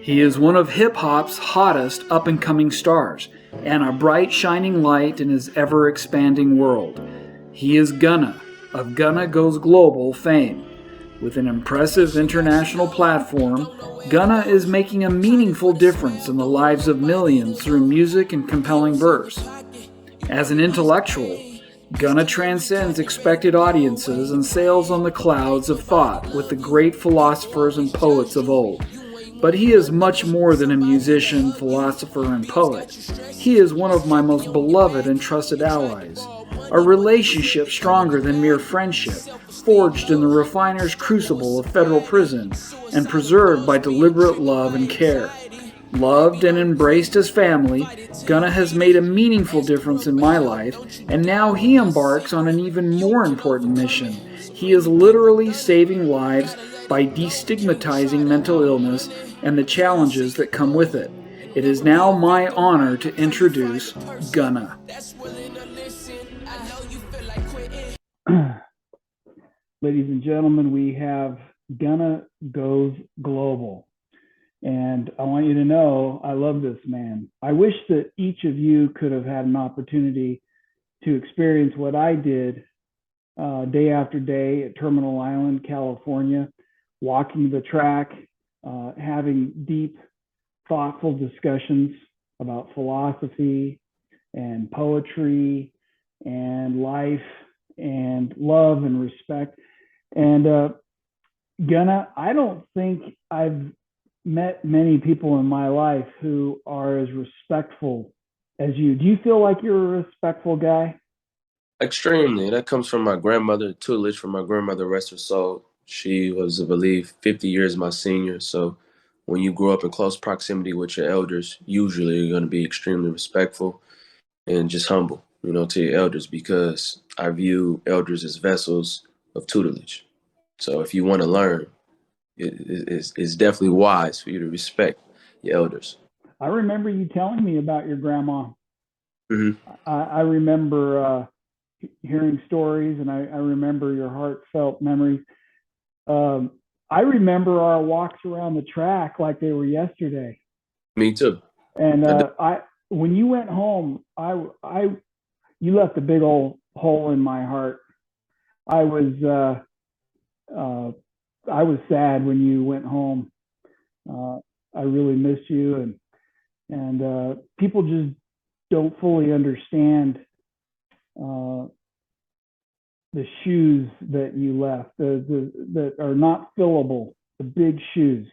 He is one of hip hop's hottest up and coming stars, and a bright shining light in his ever expanding world. He is Gunna, of Gunna Goes Global fame. With an impressive international platform, Gunna is making a meaningful difference in the lives of millions through music and compelling verse. As an intellectual, Gunna transcends expected audiences and sails on the clouds of thought with the great philosophers and poets of old. But he is much more than a musician, philosopher, and poet. He is one of my most beloved and trusted allies. A relationship stronger than mere friendship, forged in the refiner's crucible of federal prison and preserved by deliberate love and care. Loved and embraced as family, Gunna has made a meaningful difference in my life, and now he embarks on an even more important mission. He is literally saving lives by destigmatizing mental illness and the challenges that come with it. It is now my honor to introduce Gunna. Ladies and gentlemen, we have Gunna Goes Global. And I want you to know I love this man. I wish that each of you could have had an opportunity to experience what I did day after day at Terminal Island, California, walking the track, having deep, thoughtful discussions about philosophy and poetry and life and love and respect. And Gunna, I don't think I've met many people in my life who are as respectful as you. Do you feel like you're a respectful guy? Extremely. That comes from my grandmother, tutelage from my grandmother, rest her soul. She was, I believe, 50 years my senior. So when you grow up in close proximity with your elders, usually you're going to be extremely respectful and just humble, to your elders, because I view elders as vessels of tutelage. So if you want to learn, it's definitely wise for you to respect your elders. I remember you telling me about your grandma. Mm-hmm. I remember hearing stories, and I remember your heartfelt memories. I remember our walks around the track like they were yesterday. Me too. And when you went home, you left a big old hole in my heart. I was sad when you went home. I really missed you, and people just don't fully understand the shoes that you left, that are not fillable, the big shoes,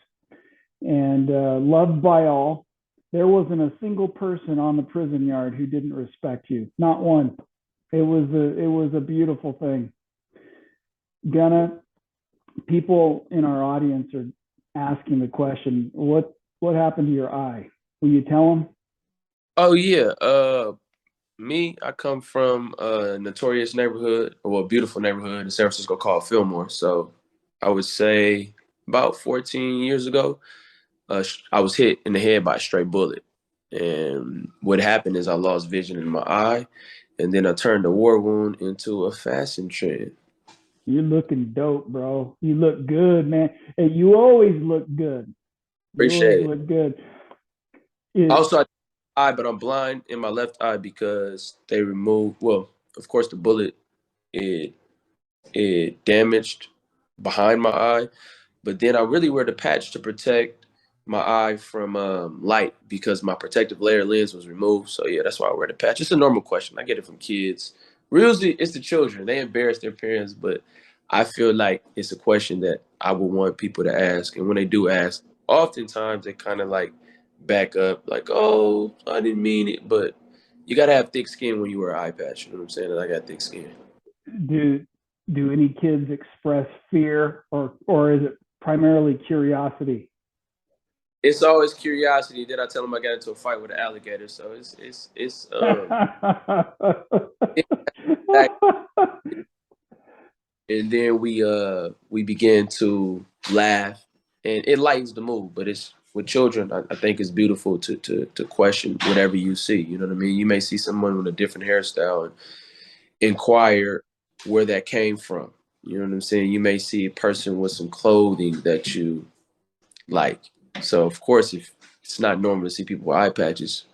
and loved by all. There wasn't a single person on the prison yard who didn't respect you, not one. It was a beautiful thing. Gunna, people in our audience are asking the question, what happened to your eye? Will you tell them? Oh yeah. I come from a notorious neighborhood, or a beautiful neighborhood in San Francisco called Fillmore. So I would say about 14 years ago, I was hit in the head by a stray bullet. And what happened is I lost vision in my eye, and then I turned the war wound into a fashion trend. You're looking dope, bro. You look good, man. And you always look good. You always Appreciate it. look good. Also, but I'm blind in my left eye because they removed, well, of course, the bullet, it it damaged behind my eye, but then I really wear the patch to protect my eye from light because my protective layer lens was removed. So yeah, that's why I wear the patch. It's a normal question. I get it from kids. Usually it's the children. They embarrass their parents, but I feel like it's a question that I would want people to ask. And when they do ask, oftentimes they kind of like back up, like, "Oh, I didn't mean it." But you gotta have thick skin when you wear an eye patch. You know what I'm saying? And I got thick skin. do do any kids express fear, or is it primarily curiosity? It's always curiosity. Then I tell them I got into a fight with an alligator. So and then we begin to laugh, and it lightens the mood. But it's with children, I think it's beautiful to question whatever you see. You know what I mean? You may see someone with a different hairstyle and inquire where that came from. You know what I'm saying? You may see a person with some clothing that you like, So of course, if it's not normal to see people with eye patches,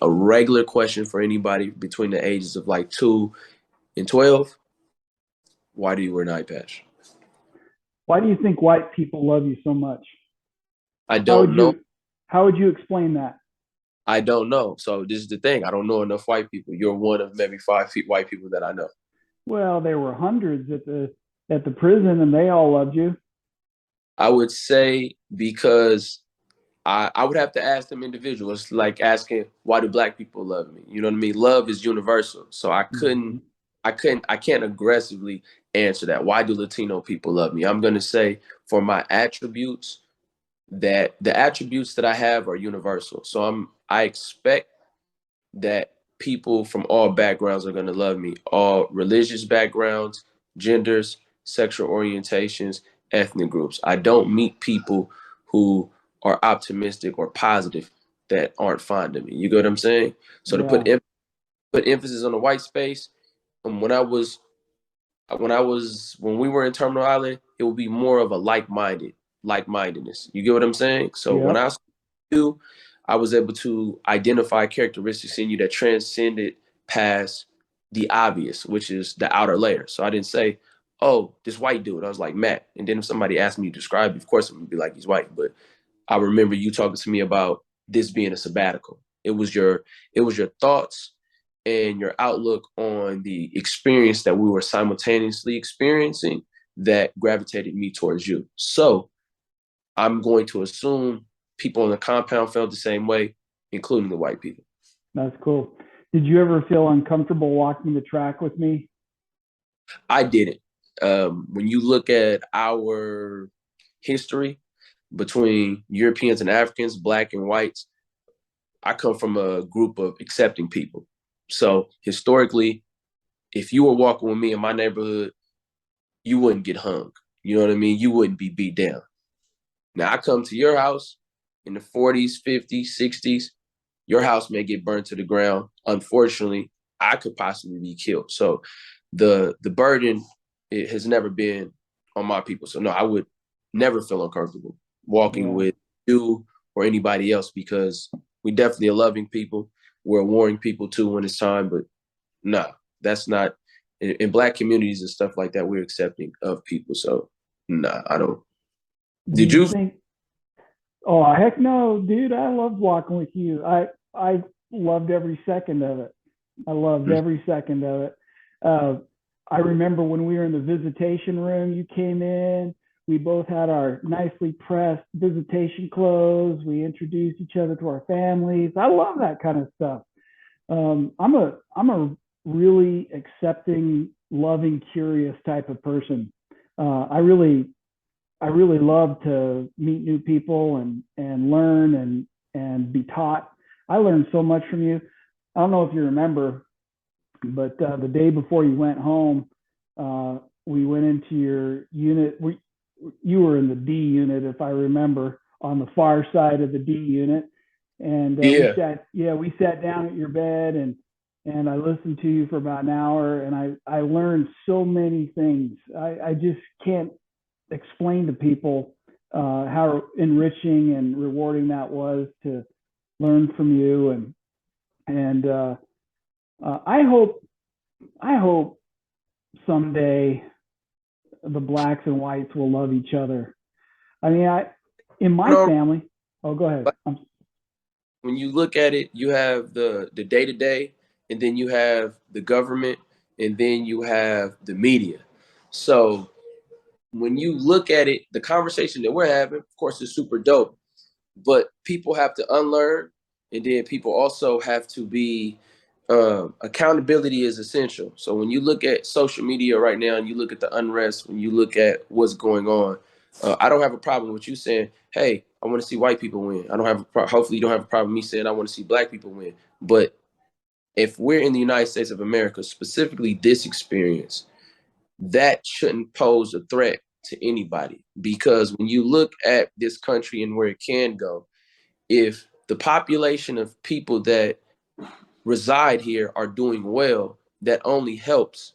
a regular question for anybody between the ages of like 2 and 12, why do you wear an eye patch? Why do you think white people love you so much? I How would don't know. you how would you explain that? I don't know. So this is the thing. I don't know enough white people. You're one of maybe 5 white people that I know. Well, there were hundreds at the prison, and they all loved you. I would say because I would have to ask them individuals, like asking, why do black people love me? You know what I mean? Love is universal. So Mm-hmm. I can't aggressively answer that. Why do Latino people love me? I'm going to say for my attributes, that the attributes that I have are universal. So I expect that people from all backgrounds are going to love me, all religious backgrounds, genders, sexual orientations, ethnic groups. I don't meet people who are optimistic or positive that aren't fond of me. You get what I'm saying? So to Yeah, put emphasis on the white space, when when we were in Terminal Island, it would be more of a like-mindedness. You get what I'm saying? So when yep, I saw you, I was able to identify characteristics in you that transcended past the obvious, which is the outer layer. So I didn't say, "Oh, this white dude." I was like Matt. And then if somebody asked me to describe, of course, it would be like he's white. But I remember you talking to me about this being a sabbatical. It was your thoughts and your outlook on the experience that we were simultaneously experiencing that gravitated me towards you. So I'm going to assume people on the compound felt the same way, including the white people. that's cool. Did you ever feel uncomfortable walking the track with me? I didn't. When you look at our history between Europeans and Africans, black and whites, I come from a group of accepting people. So historically, if you were walking with me in my neighborhood, you wouldn't get hung. You know what I mean? You wouldn't be beat down. Now I come to your house in the 40s, 50s, 60s, your house may get burned to the ground. Unfortunately, I could possibly be killed. So the burden, it has never been on my people. So no, I would never feel uncomfortable walking Yeah, with you or anybody else because we definitely are loving people. We're warring people too when it's time, but nah, that's not in black communities and stuff like that. We're accepting of people. So nah, I don't. do Did you you? think? Oh heck no, dude! I loved walking with you. I loved every second of it. I loved every second of it. Uh, I remember when we were in the visitation room, you came in. We both had our nicely pressed visitation clothes. We introduced each other to our families. I love that kind of stuff. I'm a really accepting, loving, curious type of person. I really love to meet new people and learn and be taught. I learned so much from you. I don't know if you remember, but the day before you went home, we went into your unit. You were in the D unit, if I remember, on the far side of the D unit, and Yeah. we sat down at your bed and I listened to you for about an hour, and I learned so many things. I just can't explain to people how enriching and rewarding that was to learn from you and I hope someday the blacks and whites will love each other. I mean, in my No, family. Oh, go ahead. when you look at it, you have the day to day, and then you have the government, and then you have the media. So when you look at it, the conversation that we're having, of course, is super dope. But people have to unlearn, and then people also have to be accountability is essential. So when you look at social media right now, and you look at the unrest, when you look at what's going on, I don't have a problem with you saying, "Hey, I want to see white people win." I don't have hopefully you don't have a problem with me saying I want to see black people win. But if we're in the United States of America, specifically this experience, that shouldn't pose a threat to anybody because when you look at this country and where it can go, if the population of people that reside here are doing well, that only helps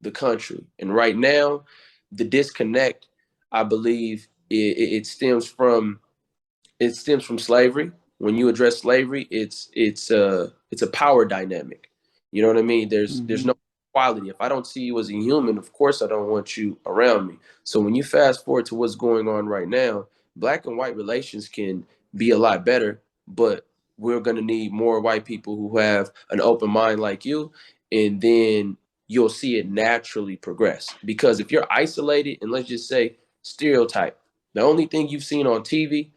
the country. And right now, the disconnect, I believe, it stems from It stems from slavery. When you address slavery, it's a power dynamic. You know what I mean? There's no equality. If I don't see you as a human, of course I don't want you around me. So when you fast forward to what's going on right now, black and white relations can be a lot better, but we're going to need more white people who have an open mind like you, and then you'll see it naturally progress. Because if you're isolated and let's just say stereotype, the only thing you've seen on TV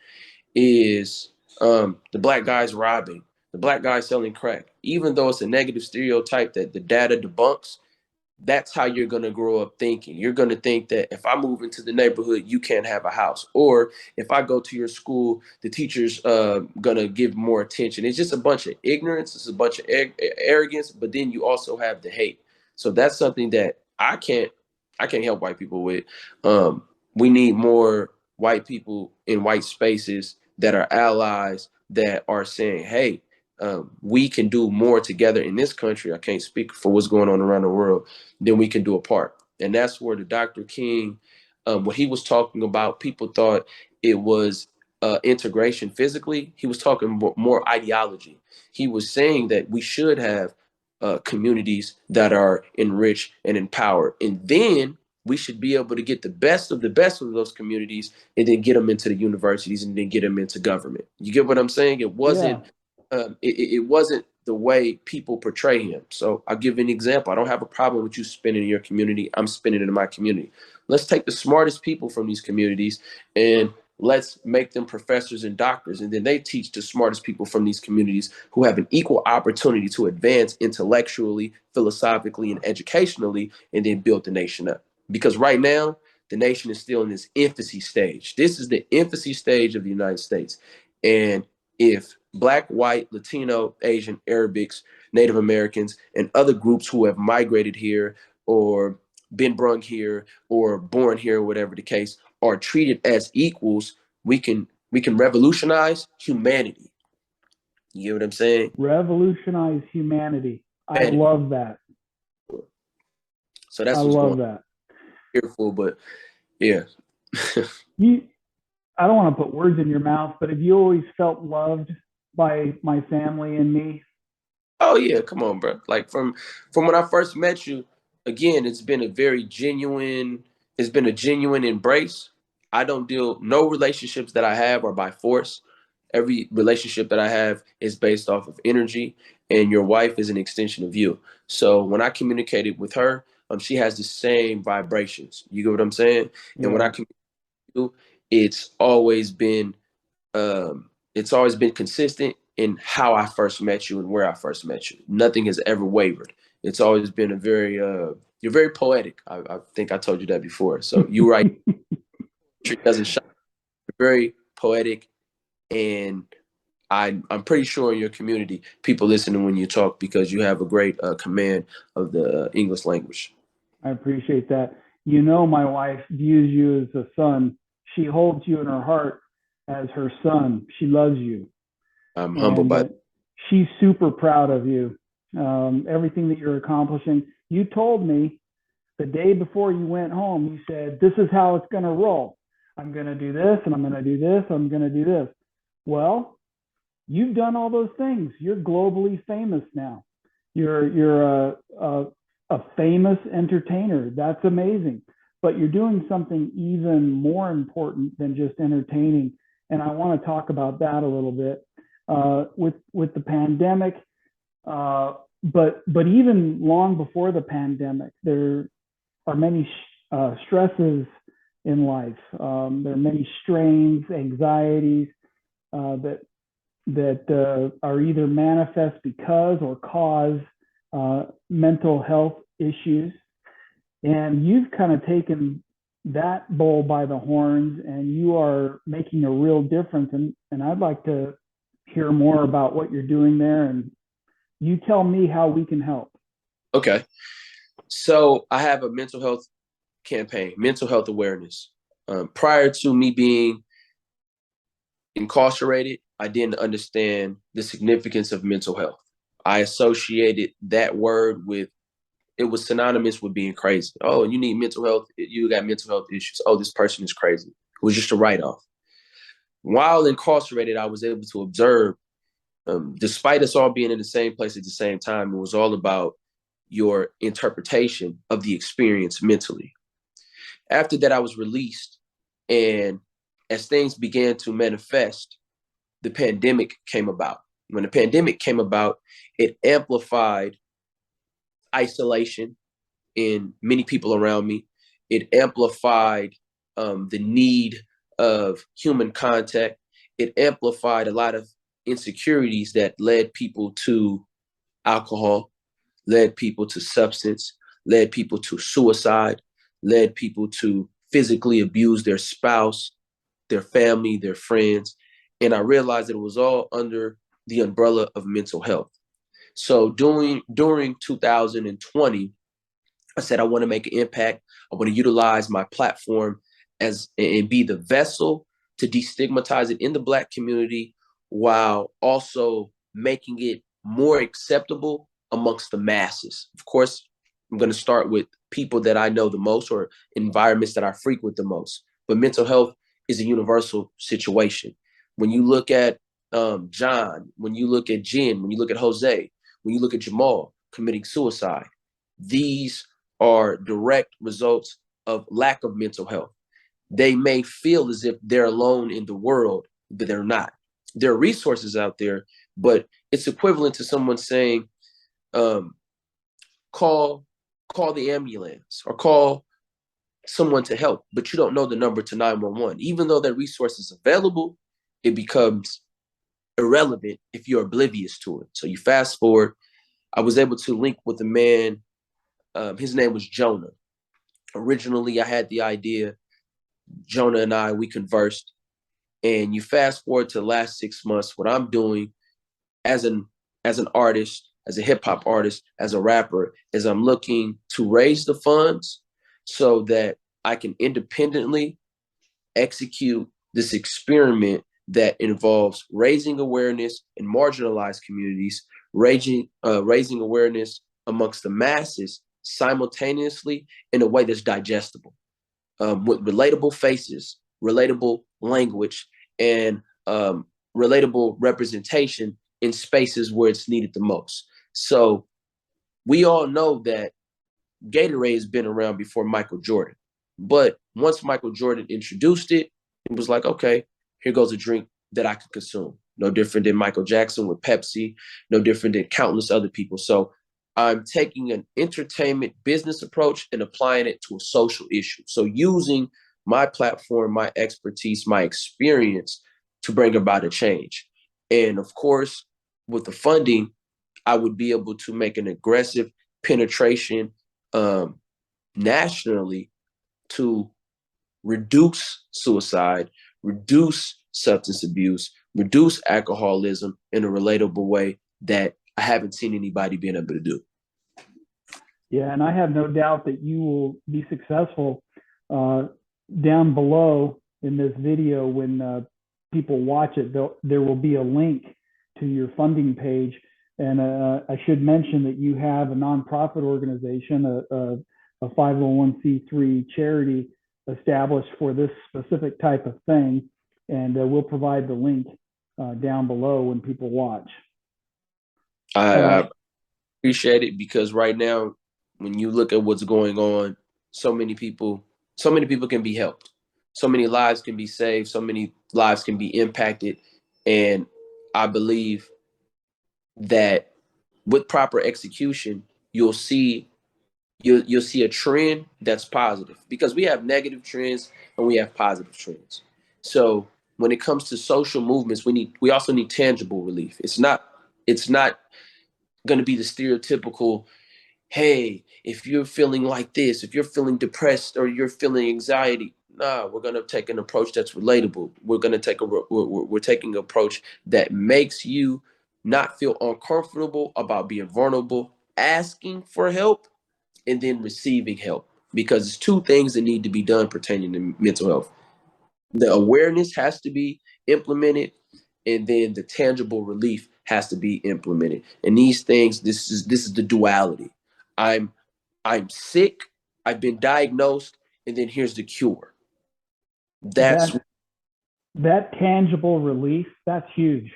is the black guy's robbing, the black guy selling crack. Even though it's a negative stereotype that the data debunks, that's how you're going to grow up thinking. You're going to think that if I move into the neighborhood, you can't have a house. Or if I go to your school, the teacher's going to give more attention. It's just a bunch of ignorance. It's a bunch of arrogance. But then you also have the hate. So that's something that I can't help white people with. We need more white people in white spaces that are allies that are saying, hey, we can do more together in this country. I can't speak for what's going on around the world, then we can do a part. And that's where the Dr. King, what he was talking about, people thought it was integration physically. He was talking more ideology. He was saying that we should have communities that are enriched and empowered. And then we should be able to get the best of those communities and then get them into the universities and then get them into government. You get what I'm saying? It wasn't it wasn't the way people portray him. So I'll give you an example. I don't have a problem with you spending in your community. I'm spending it in my community. Let's take the smartest people from these communities and let's make them professors and doctors. And then they teach the smartest people from these communities who have an equal opportunity to advance intellectually, philosophically, and educationally, and then build the nation up. Because right now, the nation is still in this infancy stage. This is the infancy stage of the United States. And if Black, white, Latino, Asian, Arabics, Native Americans, and other groups who have migrated here or been brung here or born here, whatever the case, are treated as equals, we can revolutionize humanity. You get what I'm saying? Revolutionize humanity. I Humanity. love that. So that's I what's love going that. Fearful, but yeah. I don't want to put words in your mouth, but have you always felt loved by my family and me? Oh yeah, come on, bro. Like from when I first met you, again, it's been a genuine embrace. I don't deal no relationships that I have are by force. Every relationship that I have is based off of energy, and your wife is an extension of you. So when I communicated with her, she has the same vibrations. You get what I'm saying? And when I Yeah. communicate with you, it's always been it's always been consistent in how I first met you and where I first met you. Nothing has ever wavered. It's always been a very you're very poetic. I think I told you that before. So you write it doesn't shine. You're very poetic, and I'm pretty sure in your community people listening when you talk because you have a great command of the English language. I appreciate that. You know, my wife views you as a son. She holds you in her heart as her son. She loves you. I'm humbled And by she's super proud of you. Everything that you're accomplishing. You told me the day before you went home, you said, this is how it's going to roll. I'm going to do this and I'm going to do this. I'm going to do this. Well, you've done all those things. You're globally famous now. You're a famous entertainer. That's amazing. But you're doing something even more important than just entertaining. And I want to talk about that a little bit. With the pandemic, but even long before the pandemic, there are many stresses in life. There are many strains, anxieties that are either manifest because or cause mental health issues. And you've kind of taken that bull by the horns, and you are making a real difference. And I'd like to hear more about what you're doing there, and you tell me how we can help. Okay. So I have a mental health campaign, mental health awareness. Prior to me being incarcerated, I didn't understand the significance of mental health. I associated that word with, it was synonymous with being crazy. Oh, you need mental health. You got mental health issues. Oh, this person is crazy. It was just a write-off. while incarcerated, I was able to observe, despite us all being in the same place at the same time, it was all about your interpretation of the experience mentally. After that, I was released, and as things began to manifest, the pandemic came about. When the pandemic came about, it amplified isolation in many people around me. It amplified the need of human contact. It amplified a lot of insecurities that led people to alcohol, led people to substance, led people to suicide, led people to physically abuse their spouse, their family, their friends. And I realized that it was all under the umbrella of mental health. So during 2020, I said, I want to make an impact. I want to utilize my platform as and be the vessel to destigmatize it in the Black community while also making it more acceptable amongst the masses. Of course, I'm going to start with people that I know the most or environments that I frequent the most. But mental health is a universal situation. When you look at John, when you look at Jen, when you look at Jose, when you look at Jamal committing suicide, these are direct results of lack of mental health. They may feel as if they're alone in the world, but they're not. There are resources out there, but it's equivalent to someone saying, call the ambulance or call someone to help, but you don't know the number to 911. Even though that resource is available, it becomes irrelevant if you're oblivious to it. So you fast forward, I was able to link with a man. His name was Jonah. Originally, I had the idea. Jonah and we conversed. And you fast forward to the last 6 months, what I'm doing as an artist, as a hip hop artist, as a rapper, is I'm looking to raise the funds so that I can independently execute this experiment that involves raising awareness in marginalized communities, raising awareness amongst the masses simultaneously in a way that's digestible, with relatable faces, relatable language, and relatable representation in spaces where it's needed the most. So we all know that Gatorade has been around before Michael Jordan. But once Michael Jordan introduced it, it was like, okay, here goes a drink that I can consume. No different than Michael Jackson with Pepsi, no different than countless other people. So I'm taking an entertainment business approach and applying it to a social issue. So using my platform, my expertise, my experience to bring about a change. And of course, with the funding, I would be able to make an aggressive penetration nationally to reduce suicide, reduce substance abuse, reduce alcoholism in a relatable way that I haven't seen anybody being able to do. Yeah, and I have no doubt that you will be successful. Down below in this video, when people watch it, there will be a link to your funding page. And I should mention that you have a nonprofit organization, a 501c3 charity established for this specific type of thing. And we'll provide the link down below when people watch. I appreciate it, because right now, when you look at what's going on, so many people can be helped. So many lives can be saved. So many lives can be impacted. And I believe that with proper execution, you'll see a trend that's positive, because we have negative trends and we have positive trends. So when it comes to social movements, we also need tangible relief. It's not going to be the stereotypical, hey, if you're feeling like this, if you're feeling depressed or you're feeling anxiety, nah, we're going to take an approach that's relatable. We're taking an approach that makes you not feel uncomfortable about being vulnerable, asking for help, and then receiving help, because it's two things that need to be done pertaining to mental health. The awareness has to be implemented, and then the tangible relief has to be implemented. And these things, this is the duality. I'm sick, I've been diagnosed, and then here's the cure. That's that tangible release, that's huge.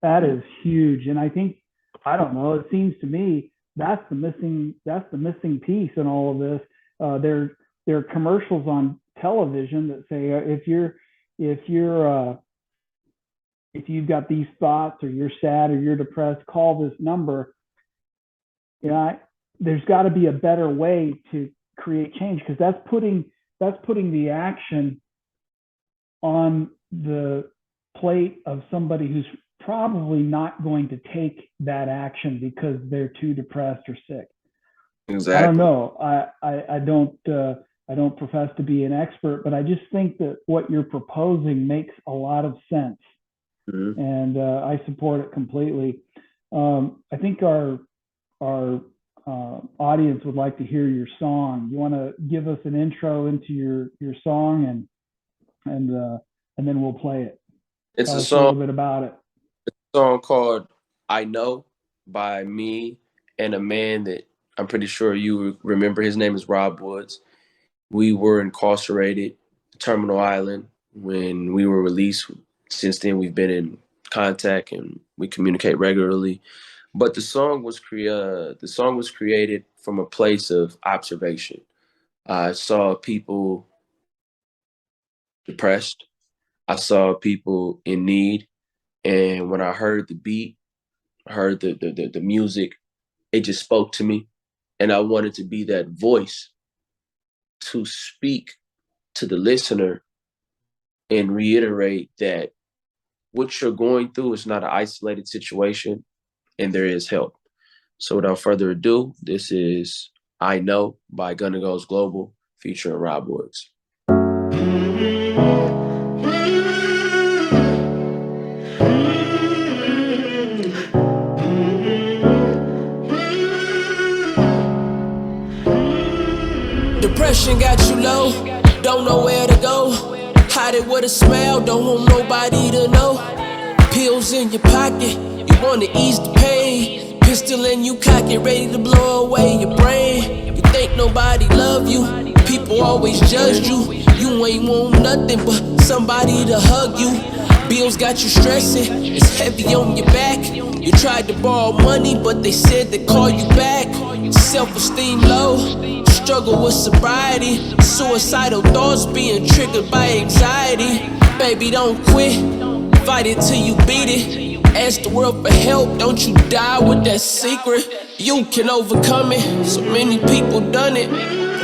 That is huge. And I think, I don't know, it seems to me that's the missing piece in all of this. There are commercials on television that say if you've got these thoughts, or you're sad, or you're depressed, call this number. You know, there's got to be a better way to create change, because that's putting the action on the plate of somebody who's probably not going to take that action because they're too depressed or sick. Exactly. I don't know. I don't profess to be an expert, but I just think that what you're proposing makes a lot of sense. Mm-hmm. And I support it completely. I think our audience would like to hear your song. You want to give us an intro into your song, and then we'll play it. It's Tell a us song. a little bit about it. It's a song called "I Know" by me and a man that I'm pretty sure you remember. His name is Rob Woods. We were incarcerated, Terminal Island, when we were released. Since then, we've been in contact and we communicate regularly. But the song was created from a place of observation. I saw people depressed. I saw people in need. And when I heard the beat, heard the music, it just spoke to me. And I wanted to be that voice to speak to the listener and reiterate that what you're going through is not an isolated situation, and there is help. So without further ado, this is "I Know" by Gunna Goes Global featuring Rob Woods. Depression got you low, don't know where to go. Hide it with a smile, don't want nobody to know. Pills in your pocket, you wanna ease the pain. Pistol in you cock it, ready to blow away your brain. You think nobody love you, people always judge you. You ain't want nothing but somebody to hug you. Bills got you stressing, it's heavy on your back. You tried to borrow money, but they said they'd call you back. Self-esteem low, struggle with sobriety. Suicidal thoughts being triggered by anxiety. Baby, don't quit, fight it till you beat it. Ask the world for help, don't you die with that secret. You can overcome it, so many people done it.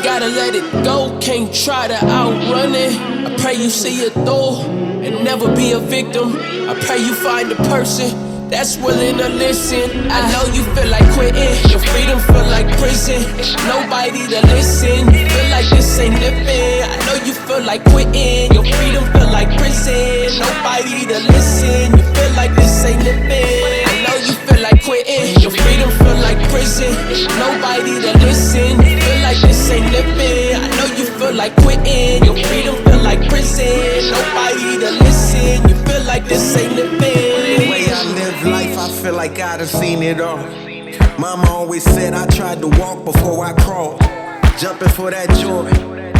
Gotta let it go, can't try to outrun it. I pray you see it through and never be a victim. I pray you find a person that's willing to listen. I know you feel like quitting, your freedom feel like prison. Nobody to listen, you feel like this ain't living. I know you feel like quitting, your freedom feel like prison. Nobody to listen, you feel like this ain't living. I know you feel like quitting, your freedom feel like prison. Nobody to listen, you feel like this ain't living. I know you feel like quitting, your freedom feel like prison. Nobody to listen, you feel like this ain't living. The way I live life, I feel like I done seen it all. Mama always said I tried to walk before I crawl. Jumping for that joy,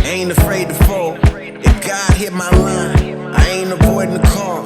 ain't afraid to fall. If God hit my line, I ain't avoiding the call.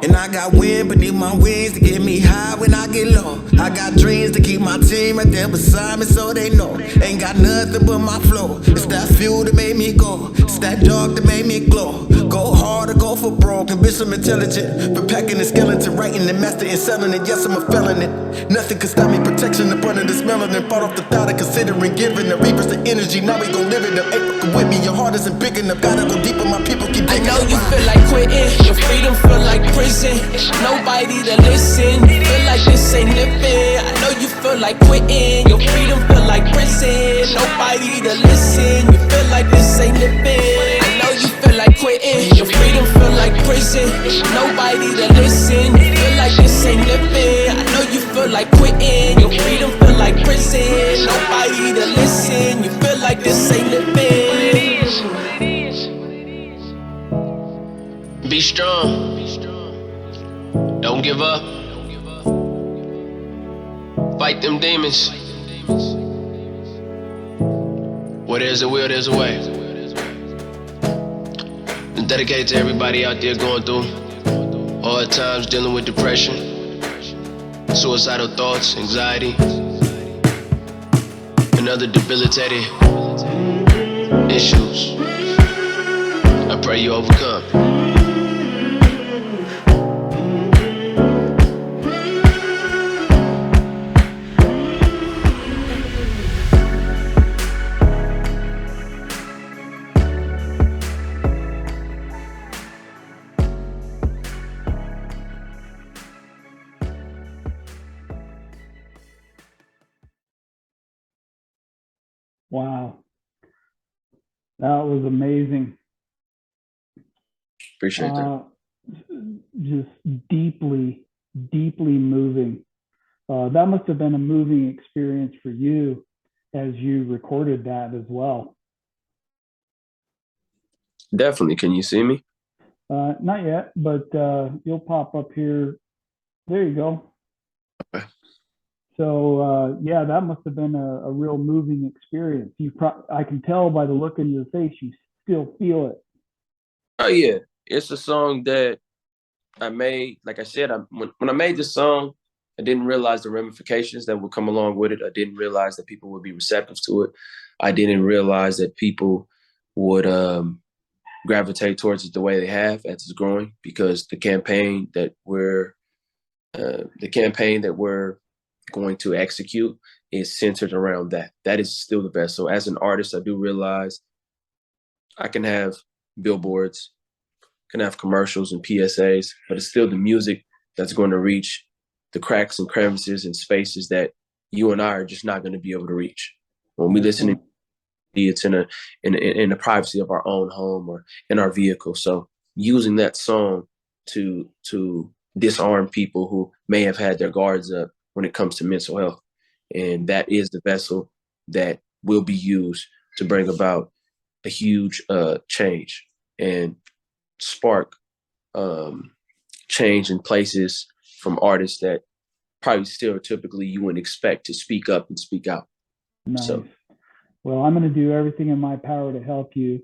And I got wind beneath my wings to get me high when I get low. I got dreams to keep my team right there beside me so they know. Ain't got nothing but my flow. It's that fuel that made me go. It's that dark that made me glow. Go hard or go for broke. And bitch, I'm intelligent. For packing the skeleton, writing and mastering and selling it. Yes, I'm a felon it. Nothing can stop me. Protection up under this melanin. Fought off the thought of considering giving the reapers the energy. Now we gon' live it up. April with me. Your heart isn't big enough. Gotta go deeper. My people keep digging. I know you feel like quitting. Your freedom feel like prison. Nobody to listen. You feel like this ain't living. I know you feel like quitting. Your freedom feel like prison. Nobody to listen. You feel like this ain't living. I know you feel like quitting. Your freedom feel like prison. Nobody to listen. You feel like this ain't living. I know you feel like quitting. Your freedom feel like prison. Nobody to listen. You feel like this ain't living. Be strong. Don't give up. Fight them demons. Where there's a will, there's a way. The Dedicated to everybody out there going through hard times, dealing with depression, suicidal thoughts, anxiety, and other debilitating issues. I pray you overcome. Wow. That was amazing. Appreciate that. Just deeply, deeply moving. That must have been a moving experience for you as you recorded that as well. Definitely. Can you see me? Not yet, but you'll pop up here. There you go. Okay. So yeah, that must have been a real moving experience. I can tell by the look in your face, you still feel it. Oh yeah, it's a song that I made. Like I said, when I made this song, I didn't realize the ramifications that would come along with it. I didn't realize that people would be receptive to it. I didn't realize that people would gravitate towards it the way they have as it's growing, because the campaign that we're going to execute is centered around that. That is still the best. So as an artist, I do realize I can have billboards, can have commercials and PSAs, but it's still the music that's going to reach the cracks and crevices and spaces that you and I are just not going to be able to reach. When we listen to it's in the privacy of our own home or in our vehicle. So using that song to disarm people who may have had their guards up when it comes to mental health. And that is the vessel that will be used to bring about a huge change and spark change in places from artists that probably stereotypically you wouldn't expect to speak up and speak out. Nice. So, well, I'm going to do everything in my power to help you.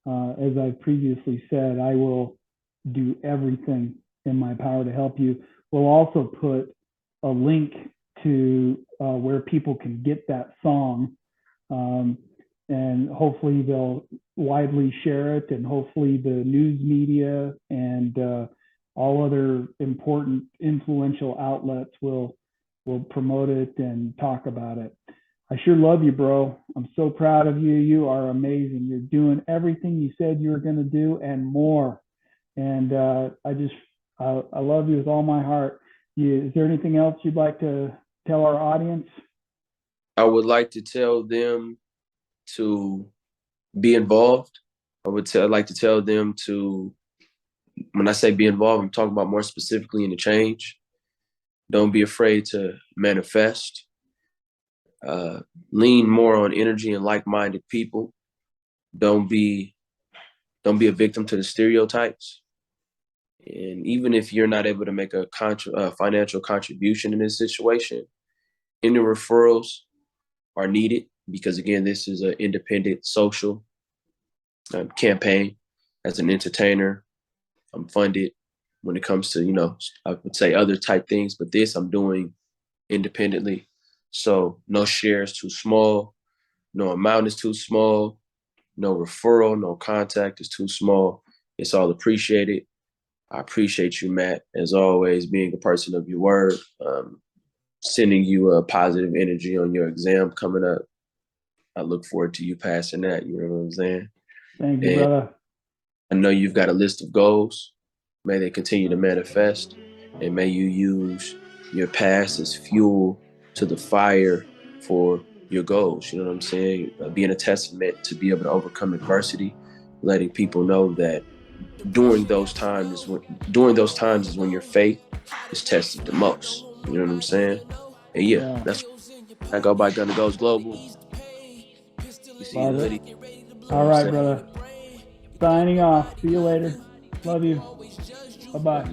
As I previously said, I will do everything in my power to help you. We'll also put a link to where people can get that song. And hopefully they'll widely share it, and hopefully the news media and all other important influential outlets will promote it and talk about it. I sure love you, bro. I'm so proud of you. You are amazing. You're doing everything you said you were going to do and more. And I love you with all my heart. Is there anything else you'd like to tell our audience? I would like to tell them to be involved. I'd like to tell them to, when I say be involved, I'm talking about more specifically in the change. Don't be afraid to manifest. Lean more on energy and like-minded people. Don't be a victim to the stereotypes. And even if you're not able to make a financial contribution in this situation, any referrals are needed, because again, this is an independent social campaign. As an entertainer, I'm funded when it comes to, I would say other type things, but this I'm doing independently. So no share is too small, no amount is too small, no referral, no contact is too small. It's all appreciated. I appreciate you, Matt, as always, being a person of your word, sending you a positive energy on your exam coming up. I look forward to you passing that. You know what I'm saying? Thank you, brother. I know you've got a list of goals. May they continue to manifest, and may you use your past as fuel to the fire for your goals. You know what I'm saying? Being a testament to be able to overcome adversity, letting people know that during those times is when your faith is tested the most. You know what I'm saying? And yeah. That's I go by Gunna Goes Global. You see the hoodie. All right, brother. Signing off. See you later. Love you. Bye-bye.